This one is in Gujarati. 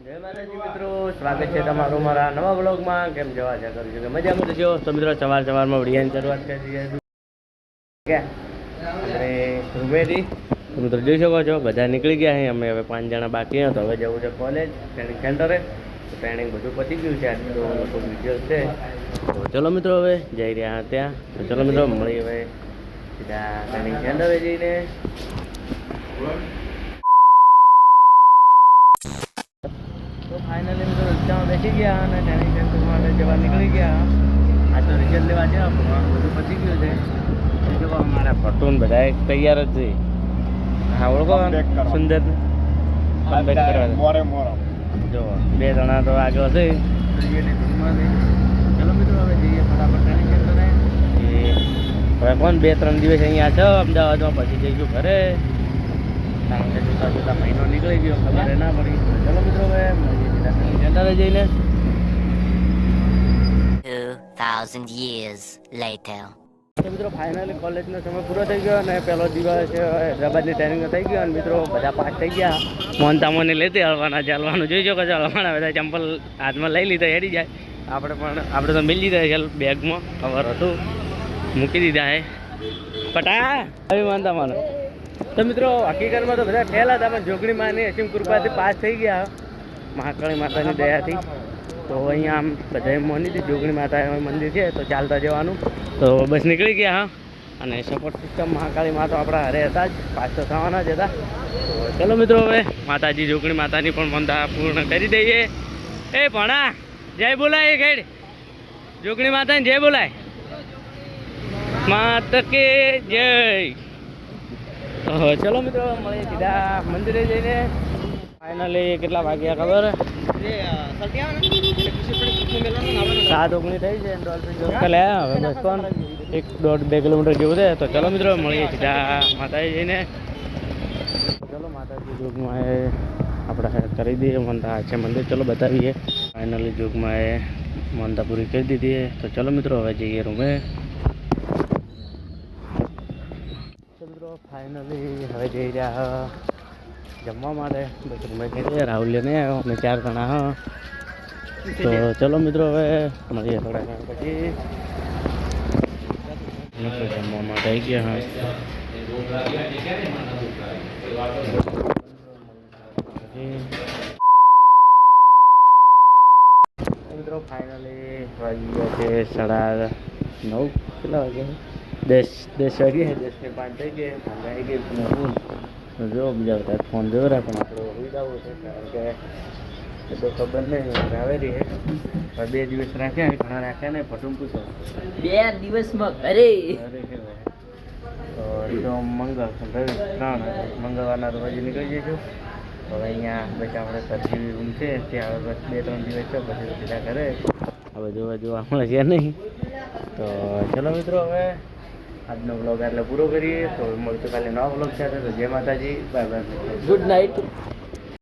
જય માતાજી મિત્રો, સ્વાગત છે તમારું મારા નવા બ્લોગમાં. કેમ જવા છે કરું છું કે મજામાં જજો. તો મિત્રો સવારમાં વિડીયોની શરૂઆત કરી દઈએ આપણે રૂમેથી. તો મિત્રો જોઈ શકો છો બધા નીકળી ગયા અહીં. અમે હવે 5 જણા બાકી હતા. તો હવે જવું છે કોલેજ ટ્રેનિંગ સેન્ટરે. તો ટ્રેનિંગ બધું પતી ગયું છે. આજે તો લોકો વિડીયો છે. તો ચલો મિત્રો હવે જઈ રહ્યા ત્યાં. તો ચલો મિત્રો મળી હવે સીધા ટ્રેનિંગ સેન્ટરે જઈને. તો ફાઇનલી મિત્રો રિક્ષામાં બેસી ગયા અને ટ્રેનિંગ સેન્ટર માટે જવા નીકળી ગયા. આ તો રિઝલ્ટ લેવા છે. બધું પતી ગયું છે. જો અમારા ભટ્ટુન બધા તૈયાર જ છે. હા ઓળખો સુંદર જો 2 જણા તો આગળ હશે. ચલો મિત્રો હવે જઈએ ફટાફટ ટ્રેનિંગ સેન્ટરે. હવે કોણ 2-3 દિવસ અહીંયા છો અમદાવાદમાં, પછી જઈશું ઘરે. કારણ કે જોતા મહિનો નીકળી ગયો, ખબર ના પડી. ચલો મિત્રો હવે સેન્ટરે જઈને 2000 years later. મિત્રો ફાઇનલી કોલેજનો સમય પૂરો થઈ ગયો અને પહેલો દિવસ હૈદરાબાદની ટ્રેનિંગ થઈ ગયો. અને મિત્રો બધા પાસ થઈ ગયા. મોનતામોને લેતી હળવાના ચાલવાનું જોઈ શકો છો. હળવાના બધા ચંપલ હાથમાં લઈ લીધા હેડી જાય. આપણે તો મિલી દીધા ચાલ બેગમાં, ખબર હતું મૂકી દીધા હે પટા આવી મોનતામાનો. તો મિત્રો હકીકતમાં તો બધા ઠેલા હતા, પણ જોગણી માની અસીમ કૃપાથી પાસ થઈ ગયા મહાકાળી માતાની દયાથી. તો અહીંયા આમ બધા મોની હતી જોગણી માતા મંદિર છે, તો ચાલતા જવાનું. તો બસ નીકળી ગયા. હા, અને સપોર્ટ સિસ્ટમ મહાકાળી માતા આપણા હારે હતા જ, પાસ તો થવાના જ હતા. તો ચલો મિત્રો હવે માતાજી જોગણી માતાની પણ મનતા પૂર્ણ કરી દઈએ. એ ભણા જય બોલાય ખેડ જોગણી માતાની જય બોલાય માત કે જય. તો ચલો મિત્રો મળીએ સીધા મંદિરે જઈને. ફાઇનલી કેટલા વાગ્યા ખબર? 7:19 થઈ છે. હવે બસ કોણ 1.5-2 કિલોમીટર જેવું છે. તો ચલો મિત્રો મળીએ સીધા માતાજી જઈને. ચલો માતાજી જોગમાં એ આપણે કરી દઈએ મનતા છે મંદિર. ચલો બતાવીએ. ફાઇનલી જોગમાં એ મનતા પૂરી કરી દીધી. તો ચલો મિત્રો હવે જઈએ રૂમે. ફાઇનલી હવે જઈ રહ્યા જમવા માટે. બસ રૂમે જઈએ. રાહુલ્ય નહીં આવ્યો, અમે 4 જણા. હા, તો ચલો મિત્રો હવે મળીએ થોડા ટાઈમ પછી. જમવા માટે આવી ગયા. હા, મિત્રો ફાઇનલી વાગી ગયા છે 9:30. કેટલા વાગ્યા? 10 વાગ્યા. 10 ને 5 થઈ ગયા. આવી ગઈ ફોન જો બીજા બધા ફોન જોયો રહ્યા, પણ આપણે હોઈ જવું છે કારણ કે એ તો ખબર નહીં આવેલી છે. 2 દિવસ રાખ્યા, ઘણા રાખ્યા ને ફટુમ પૂછો 2 દિવસમાં ઘરે તો મંગળ રવિ 3 મંગળવારના રોજ નીકળી જઈશું. હવે અહીંયા બસ આપણે સરજી રૂમ છે ત્યાં બસ 2-3 દિવસ છે, પછી સીધા ઘરે. હવે જોવા મળે છે નહીં. તો ચલો મિત્રો હવે આજનો વ્લોગ એટલે પૂરો કરીએ. તો મળશું કાલે નવા વ્લોગ સાથે. તો જય માતાજી, બાય બાય, ગુડ નાઇટ.